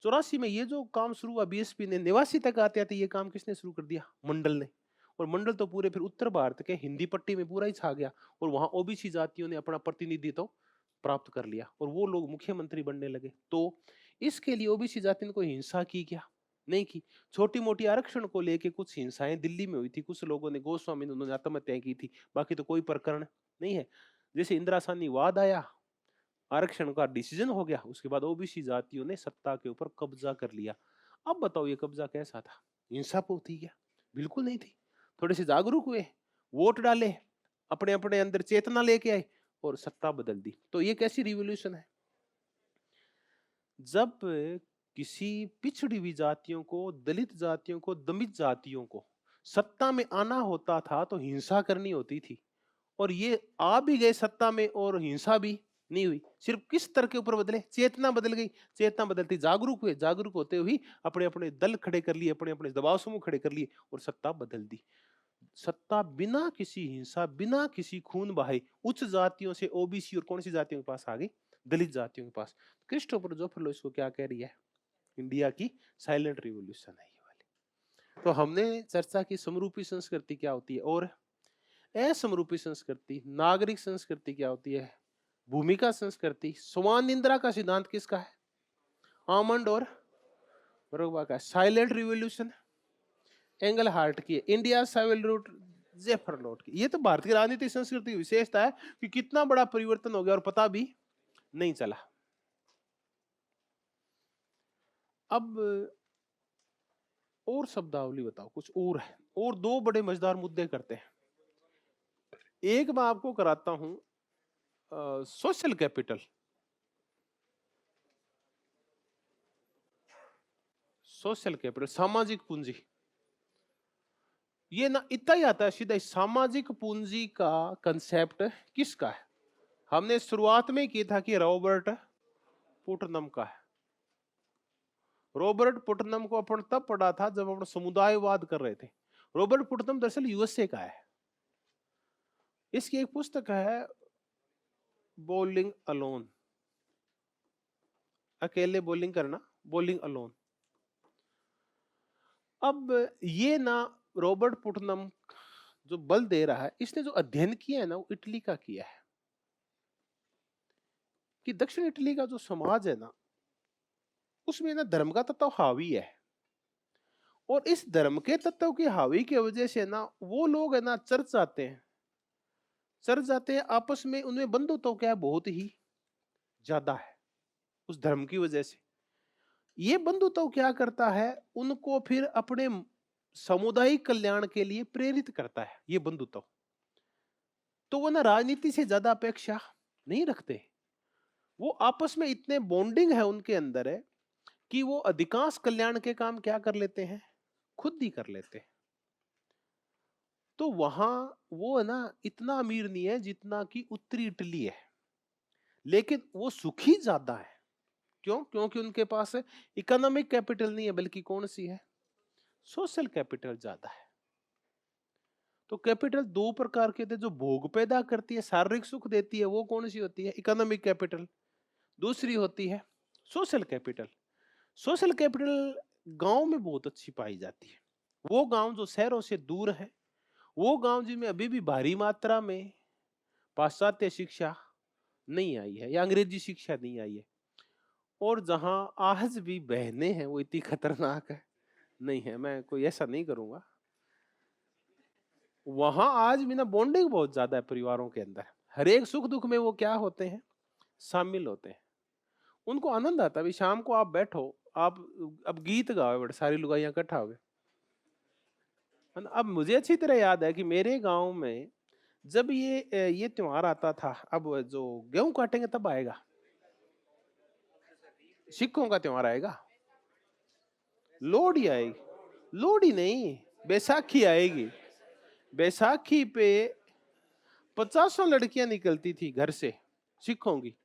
84 में ये जो काम शुरू हुआ बीएसपी ने, 89 तक आते आते ये काम किसने शुरू कर दिया? मंडल ने। और मंडल तो पूरे फिर उत्तर भारत के हिंदी पट्टी में पूरा ही छा गया, और वहां ओबीसी जातियों ने अपना प्रतिनिधित्व प्राप्त कर लिया, और वो लोग मुख्यमंत्री बनने लगे। तो इसके लिए ओबीसी जाति ने कोई हिंसा की क्या? नहीं की। छोटी मोटी आरक्षण को लेके कुछ हिंसाएं दिल्ली में हुई थी, कुछ लोगों ने, गोस्वामी ने, उन्होंने आत्महत्या की थी, बाकी तो कोई प्रकरण नहीं है। जैसे इंदिरा सानी वाद आया, आरक्षण का डिसीजन हो गया, उसके बाद ओबीसी जातियों ने सत्ता के ऊपर कब्जा कर लिया। अब बताओ ये कब्जा कैसा था? हिंसा पे थी क्या? बिल्कुल नहीं थी। थोड़े से जागरूक हुए, वोट डाले, अपने अपने अंदर चेतना लेके आए, और सत्ता बदल दी। तो ये कैसी रिवॉल्यूशन है? जब किसी पिछड़ी हुई जातियों को, दलित जातियों को, दमित जातियों को सत्ता में आना होता था तो हिंसा करनी होती थी, और ये आ भी गए सत्ता में और हिंसा भी नहीं हुई। सिर्फ किस स्तर के ऊपर बदले? चेतना बदल गई। चेतना बदलती, जागरूक हुए, जागरूक होते हुए अपने अपने दल खड़े कर लिए, अपने अपने दबाव समूह खड़े कर लिए, और सत्ता बदल दी। सत्ता बिना किसी हिंसा, बिना किसी खून बहाए उच्च जातियों से ओबीसी और कौन सी जातियों के पास आ गई? दलित जातियों के पास। क्रिस्टोफर जोफर इसको क्या कह रही है? इंडिया की साइलेंट रिवॉल्यूशन है ये वाली। तो हमने चर्चा की समरूपी संस्कृति क्या होती है, और असमरूपी संस्कृति, नागरिक संस्कृति क्या होती है, भूमिका संस्कृति। समान निंद्रा का सिद्धांत किसका है? आमंड और बरोबा का। साइलेंट रिवॉल्यूशन एंगल हार्ट की है। इंडिया साइलेंट रूट जेफर नोट की। ये तो भारतीय राजनीतिक संस्कृति की विशेषता है कि कितना बड़ा परिवर्तन हो गया और पता भी नहीं चला। अब और शब्दावली बताओ कुछ और है, और दो बड़े मजेदार मुद्दे करते हैं। एक मैं आपको कराता हूं सोशल कैपिटल। सोशल कैपिटल, सामाजिक पूंजी। ये ना इतना ही आता है सीधा। सामाजिक पूंजी का कंसेप्ट किसका है? हमने शुरुआत में किया था कि रॉबर्ट पुटनम का है। रॉबर्ट पुटनम को अपन तब पढ़ा था जब अपन समुदायवाद कर रहे थे। रॉबर्ट पुटनम दरअसल यूएसए का है। इसकी एक पुस्तक है बॉलिंग अलोन, अकेले बॉलिंग करना, बॉलिंग अलोन। अब ये ना रॉबर्ट पुटनम जो बल दे रहा है, इसने जो अध्ययन किया है ना वो इटली का किया है, कि दक्षिण इटली का जो समाज है ना उसमें ना धर्म का तत्व हावी है, और इस धर्म के तत्व की हावी की वजह से ना वो लोग है ना चर्च जाते हैं, चर्च जाते हैं, आपस में उनमें बंधुत्व क्या है बहुत ही ज्यादा है उस धर्म की वजह से। ये बंधुत्व क्या करता है, उनको फिर अपने सामुदायिक कल्याण के लिए प्रेरित करता है ये बंधुत्व। तो वो ना राजनीति से ज्यादा अपेक्षा नहीं रखते, वो आपस में इतने बॉन्डिंग है उनके अंदर है कि वो अधिकांश कल्याण के काम क्या कर लेते हैं, खुद ही कर लेते हैं। तो वहां वो है ना इतना अमीर नहीं है जितना कि उत्तरी इटली है, लेकिन वो सुखी ज्यादा है। क्यों? क्योंकि उनके पास इकोनॉमिक कैपिटल नहीं है, बल्कि कौन सी है, सोशल कैपिटल ज्यादा है। तो कैपिटल दो प्रकार के थे, जो भोग पैदा करती है, शारीरिक सुख देती है, वो कौन सी होती है, इकोनॉमिक कैपिटल। दूसरी होती है सोशल कैपिटल। सोशल कैपिटल गांव में बहुत अच्छी पाई जाती है। वो गांव जो शहरों से दूर है, वो गांव जिनमें अभी भी भारी मात्रा में पाश्चात्य शिक्षा नहीं आई है या अंग्रेजी शिक्षा नहीं आई है, और जहां आज भी बहनें हैं वो इतनी खतरनाक है नहीं है, मैं कोई ऐसा नहीं करूंगा। वहां आज भी ना बॉन्डिंग बहुत ज्यादा है परिवारों के अंदर, हर एक सुख दुख में वो क्या होते हैं, शामिल होते हैं। उनको आनंद आता है। अभी शाम को आप बैठो, आप अब गीत गाओ, बड़े सारी लुगाइयां इकट्ठा हो गए। अब मुझे अच्छी तरह याद है कि मेरे गांव में जब ये त्योहार आता था, अब जो गेहूं काटेंगे तब आएगा, सिखों का त्योहार आएगा, लोहड़ी आएगी, लोहड़ी नहीं, बैसाखी आएगी। बैसाखी पे 50 लड़कियां निकलती थी घर से सिखों की,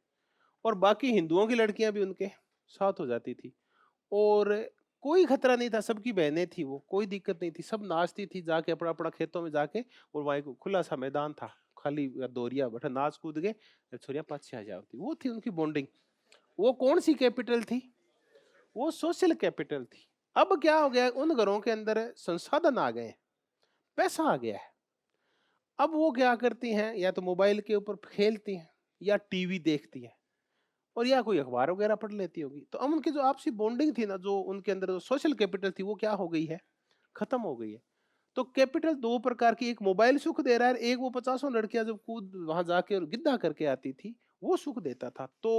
और बाकी हिंदुओं की लड़कियां भी उनके साथ हो जाती थी, और कोई खतरा नहीं था, सबकी बहनें थी, वो कोई दिक्कत नहीं थी, सब नाचती थी जाके अपना अपना खेतों में जाके, और वहां एक खुला सा मैदान था, खाली दोरिया बैठा, नाच कूद के छोरियां पाछे आ जाती। वो थी उनकी बॉन्डिंग। वो कौन सी कैपिटल थी, वो सोशल कैपिटल थी। अब क्या हो गया, उन घरों के अंदर संसाधन आ गए, पैसा आ गया है। अब वो क्या करती हैं, या तो मोबाइल के ऊपर खेलती हैं, या टीवी देखती हैं, और या कोई अखबार वगैरह पढ़ लेती होगी। तो अब उनकी जो आपसी बॉन्डिंग थी ना, जो उनके अंदर जो सोशल कैपिटल थी, वो क्या हो गई है, खत्म हो गई है। तो कैपिटल दो प्रकार की, एक मोबाइल सुख दे रहा है, एक वो 50 लड़कियां जब कूद वहां जाके और गिद्दा करके आती थी, वो सुख देता था। तो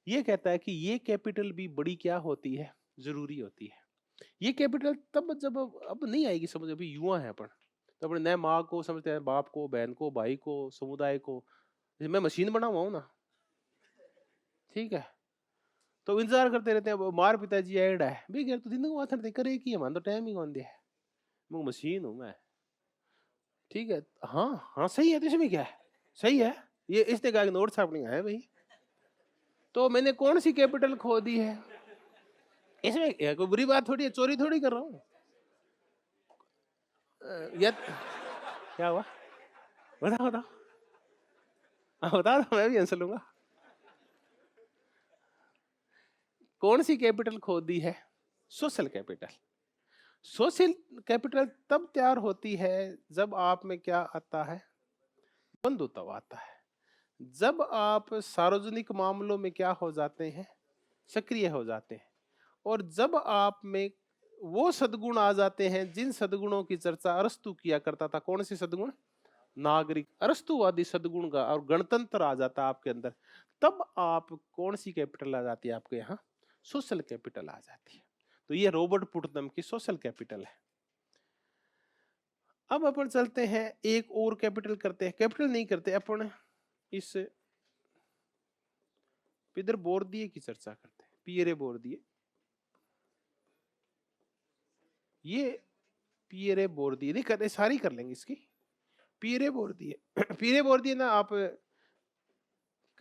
ये कहता है कि ये कैपिटल भी बड़ी क्या होती है, जरूरी होती है। ये कैपिटल तब जब अब नहीं आएगी समझ, अभी युवा है अपन, तो अपने नए माँ को समझते हैं, बाप को, बहन को, भाई को, समुदाय को। मैं मशीन बना हुआ हूं ना, ठीक है, तो इंतजार करते रहते हैं, मार पिताजी ऐड है भी यार, तो दिन को माथा करे कि हमारा तो टाइम ही कौन दिया है, मैं मशीन हूं मैं, ठीक है। हाँ हाँ सही है, तो इसमें क्या है, सही है, ये इसने कहा कि नोट छापने है भाई, तो मैंने कौन सी कैपिटल खो दी है, इसमें कोई बुरी बात थोड़ी है, चोरी थोड़ी कर रहा हूँ। या क्या हुआ, बताओ बताओ, बता दो, मैं भी आंसर लूंगा। कौन सी कैपिटल खो दी है, सोशल कैपिटल। सोशल कैपिटल तब तैयार होती है जब आप में क्या आता है, बंधुत्व आता है, जब आप सार्वजनिक मामलों में क्या हो जाते हैं, सक्रिय हो जाते हैं, और जब आप में वो सद्गुण आ जाते हैं जिन सद्गुणों की चर्चा अरस्तु किया करता था। कौन सी सद्गुण, नागरिक अरस्तुवादी सद्गुण का, और गणतंत्र आ जाता है आपके अंदर, तब आप कौन सी कैपिटल आ जाती है आपके यहाँ, सोशल कैपिटल आ जाती है। तो ये रॉबर्ट पुटनम की सोशल कैपिटल है। अब अपन चलते हैं एक और कैपिटल करते हैं, कैपिटल नहीं करते अपन, इस इधर बोर्दिये की चर्चा करते हैं, पियरे बोर्दिये। ये पियरे बोर्दिये नहीं करते, सारी कर लेंगे इसकी, पियरे बोर्दिये। पियरे बोर्दिये ना आप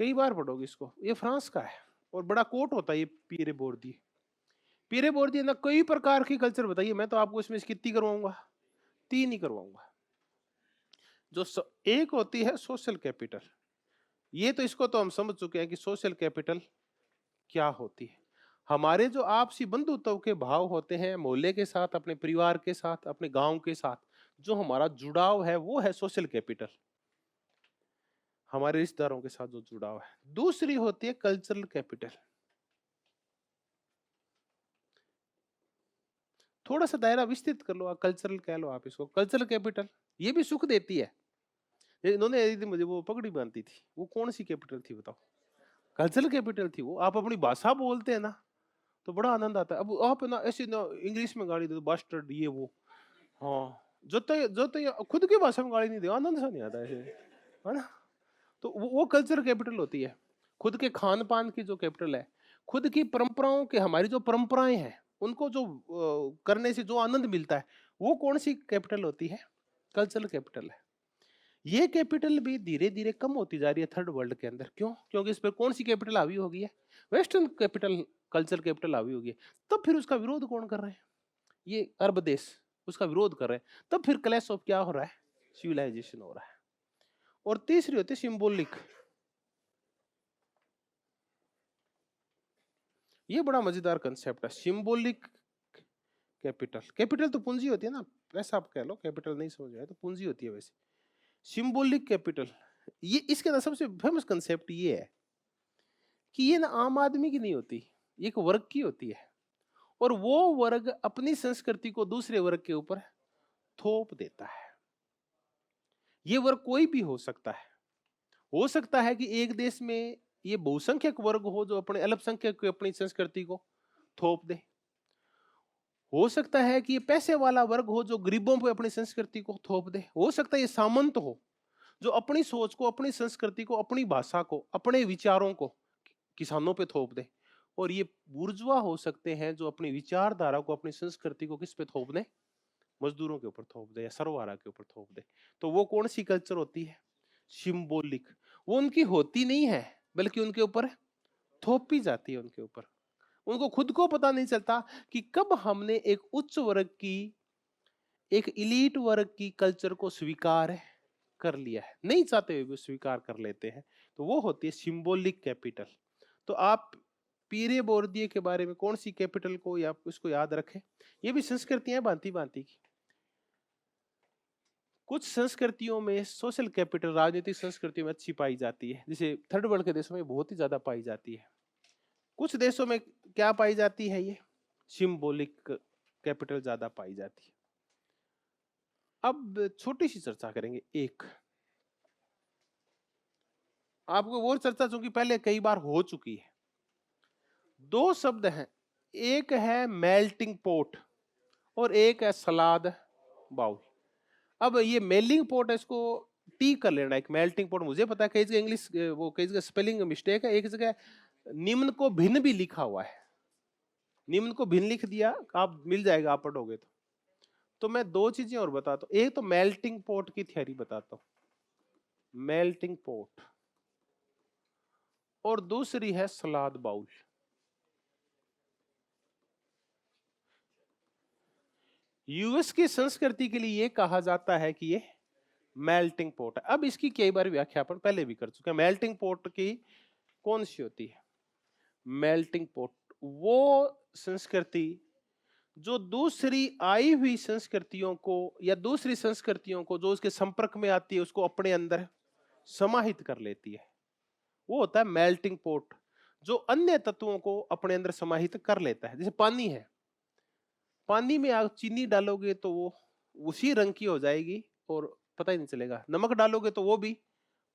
कई बार पढ़ोगे इसको, ये फ्रांस का है और बड़ा कोट होता है ये पियरे बोर्दिये। पियरे बोर्दिये ना कई प्रकार की कल्चर बताइए, मैं तो आपको इसमें कितनी करवाऊंगा, 3 ही करवाऊंगा। जो एक होती है सोशल कैपिटल, ये तो इसको तो हम समझ चुके हैं कि सोशल कैपिटल क्या होती है। हमारे जो आपसी बंधुत्व के भाव होते हैं, मोहल्ले के साथ, अपने परिवार के साथ, अपने गांव के साथ, जो हमारा जुड़ाव है, वो है सोशल कैपिटल, हमारे रिश्तेदारों के साथ जो जुड़ाव है। दूसरी होती है कल्चरल कैपिटल। थोड़ा सा दायरा विस्तृत कर लो, कल्चरल कह लो आप इसको, कल्चरल कैपिटल ये भी सुख देती है। इन्होंने मुझे वो पगड़ी बांधती थी, वो कौन सी कैपिटल थी बताओ, कल्चरल कैपिटल थी वो। आप अपनी भाषा बोलते हैं ना तो बड़ा आनंद आता है। अब आप ना ऐसे ना इंग्लिश में गाली दे दो, बास्टर्ड ये वो, हाँ, जो तो ये खुद की भाषा में गाली नहीं दे, आनंद सा नहीं आता ऐसे, है ना? तो वो कल्चर कैपिटल होती है। खुद के खान पान की जो कैपिटल है, खुद की परंपराओं के, हमारी जो परंपराएं हैं उनको जो करने से जो आनंद मिलता है, वो कौन सी कैपिटल होती है? कल्चरल कैपिटल है। ये कैपिटल भी धीरे धीरे कम होती जा रही है थर्ड वर्ल्ड के अंदर। क्यों? क्योंकि इस पर कौन सी कैपिटल हावी हो गई है? वेस्टर्न कैपिटल, कल्चर कैपिटल हावी हो गई है। तब फिर उसका विरोध कौन कर रहे हैं? ये अरब देश उसका विरोध कर रहे हैं। तब फिर क्लैश ऑफ क्या हो रहा है? सिविलाइजेशन हो रहा है। और तीसरी होती है सिंबॉलिक। ये बड़ा मजेदार कंसेप्ट है, सिंबॉलिक कैपिटल। कैपिटल तो पूंजी होती है ना, पैसा आप कह लो, कैपिटल नहीं समझ आया तो पूंजी होती है वैसे। सिंबॉलिक कैपिटल, ये इसके अंदर सबसे फेमस कंसेप्ट ये है कि ये ना आम आदमी की नहीं होती, ये एक वर्ग की होती है। और वो वर्ग अपनी संस्कृति को दूसरे वर्ग के ऊपर थोप देता है। ये वर्ग कोई भी हो सकता है। हो सकता है कि एक देश में ये बहुसंख्यक वर्ग हो जो अपने अल्पसंख्यक को अपनी संस्कृति को थोप दे। हो सकता है कि ये पैसे वाला वर्ग हो जो गरीबों पे अपनी संस्कृति को थोप दे। हो सकता है ये सामंत हो जो अपनी सोच को, अपनी संस्कृति को, अपनी भाषा को, अपने विचारों को किसानों पे थोप दे। और ये बुर्जुआ हो सकते हैं जो अपनी विचारधारा को, अपनी संस्कृति को किस पे थोप दे? मजदूरों के ऊपर थोप दे या सरवारा के ऊपर थोप दे। तो वो कौन सी कल्चर होती है? सिंबॉलिक। वो उनकी होती नहीं है बल्कि उनके ऊपर थोपी जाती है। उनके ऊपर उनको खुद को पता नहीं चलता कि कब हमने एक उच्च वर्ग की, एक इलीट वर्ग की कल्चर को स्वीकार कर लिया है। नहीं चाहते हुए भी स्वीकार कर लेते हैं। तो वो होती है सिंबॉलिक कैपिटल। तो आप पीरे बोर्दिये के बारे में कौन सी कैपिटल को या उसको याद रखें। ये भी संस्कृतियां भांति भांति की। कुछ संस्कृतियों में सोशल कैपिटल, राजनीतिक संस्कृतियों में अच्छी पाई जाती है, जैसे थर्ड वर्ल्ड के देशों में बहुत ही ज्यादा पाई जाती है। कुछ देशों में क्या पाई जाती है? ये सिंबॉलिक कैपिटल ज्यादा पाई जाती है। अब छोटी सी चर्चा करेंगे। एक आपको वो चर्चा चूंकि पहले कई बार हो चुकी है। दो शब्द हैं, एक है मेल्टिंग पोट और एक है सलाद बाउल। अब ये मेल्टिंग पोट है, इसको टी कर लेना। एक मेल्टिंग पोट मुझे पता है, कई जगह इंग्लिश वो कई जगह स्पेलिंग मिस्टेक है। एक जगह निम्न को भिन्न भी लिखा हुआ है, निम्न को भिन्न लिख दिया, आप मिल जाएगा आप पढ़ोगे तो मैं दो चीजें और बताता हूं। एक तो मेल्टिंग पोट की थ्योरी बताता हूं, मेल्टिंग पोट, और दूसरी है सलाद बाउल। यूएस की संस्कृति के लिए ये कहा जाता है कि ये मेल्टिंग पोट है। अब इसकी कई बार व्याख्या अपन पहले भी कर चुके हैं। मेल्टिंग पोट की कौन सी होती है? मेल्टिंग पोट वो संस्कृति जो दूसरी आई हुई संस्कृतियों को या दूसरी संस्कृतियों को जो उसके संपर्क में आती है उसको अपने अंदर समाहित कर लेती है। वो होता है मेल्टिंग पोट, जो अन्य तत्वों को अपने अंदर समाहित कर लेता है। जैसे पानी है, पानी में आप चीनी डालोगे तो वो उसी रंग की हो जाएगी और पता ही नहीं चलेगा। नमक डालोगे तो वो भी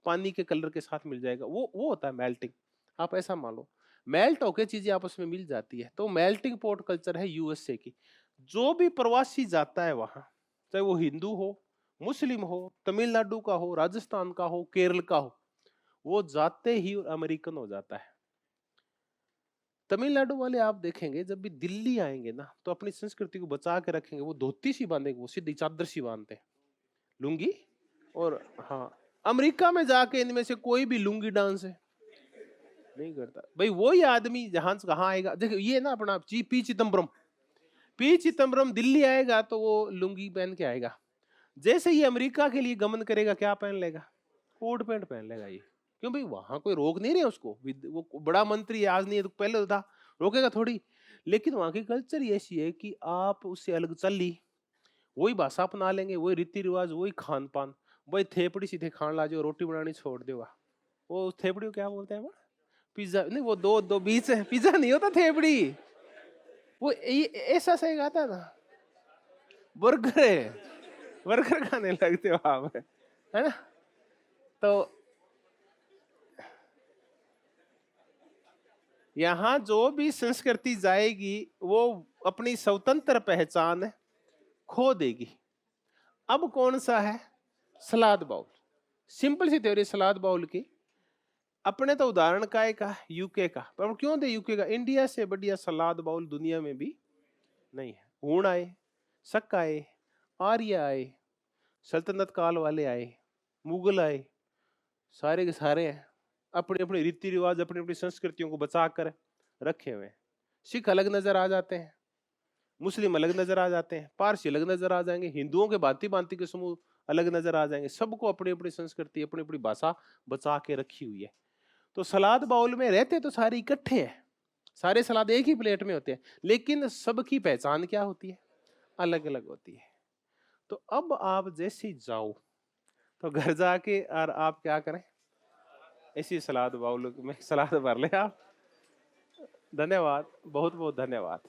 पानी के कलर के साथ मिल जाएगा। वो होता है मेल्टिंग। आप ऐसा मान लो मेल्ट होकर चीजें आपस में मिल जाती है। तो मेल्टिंग पोट कल्चर है यूएसए की। जो भी प्रवासी जाता है वहां, चाहे वो हिंदू हो, मुस्लिम हो, तमिलनाडु का हो, राजस्थान का हो, केरल का हो, वो जाते ही अमेरिकन हो जाता है। तमिलनाडु वाले आप देखेंगे जब भी दिल्ली आएंगे ना तो अपनी संस्कृति को बचा के रखेंगे। वो धोती सी बांधेंगे, वो सीधी चादर सी बांधते हैं, लुंगी। और हाँ, अमेरिका में जाके इनमें से कोई भी लुंगी डांस है नहीं करता। भाई वही आदमी जहां से कहाँ आएगा। देखो ये ना अपना पी चिदम्बरम, पी चिदम्बरम दिल्ली आएगा तो वो लुंगी पहन के आएगा। जैसे ही अमेरिका के लिए गमन करेगा क्या पहन लेगा? कोट पैंट पहन लेगा। ये क्यों भाई? वहां कोई रोक नहीं रहे उसको। वो बड़ा मंत्री है, आज नहीं है तो पहले तो था, रोकेगा थोड़ी। लेकिन वहां की कल्चर ऐसी है कि आप उससे अलग चल ली, वही भाषा अपना लेंगे, वही रीति रिवाज, वही खान पान। वही थेपड़ी सीधे खान ला जो रोटी बनानी छोड़ देगा। वो थेपड़ी को क्या बोलते हैं? पिज्जा नहीं, वो दो दो बीच है, पिज्जा नहीं होता थेपड़ी। वो ऐसा सही आता ना, बर्गर है, बर्गर खाने लगते हो आप, है ना? तो यहाँ जो भी संस्कृति जाएगी वो अपनी स्वतंत्र पहचान खो देगी। अब कौन सा है? सलाद बाउल। सिंपल सी थ्योरी सलाद बाउल की। अपने तो उदाहरण का एक यूके का, पर क्यों दे यूके का? इंडिया से बढ़िया सलाद बाउल दुनिया में भी नहीं है। हूण आए, शक आए, आर्य आए, सल्तनत काल वाले आए, मुगल आए, सारे के सारे हैं अपने अपने रीति रिवाज, अपनी अपनी संस्कृतियों को बचा कर रखे हुए हैं। सिख अलग नजर आ जाते हैं, मुस्लिम अलग नजर आ जाते हैं, पारसी अलग नजर आ जाएंगे, हिंदुओं के भांति भांति के समूह अलग नजर आ जाएंगे। सबको अपनी अपनी संस्कृति, अपनी अपनी भाषा बचा के रखी हुई है। तो सलाद बाउल में रहते तो सारे इकट्ठे हैं, सारे सलाद एक ही प्लेट में होते हैं, लेकिन सबकी पहचान क्या होती है? अलग अलग होती है। तो अब आप जैसे जाओ तो घर जाके और आप क्या करें? ऐसी सलाद बाउल में सलाद भर ले आप। धन्यवाद, बहुत बहुत धन्यवाद।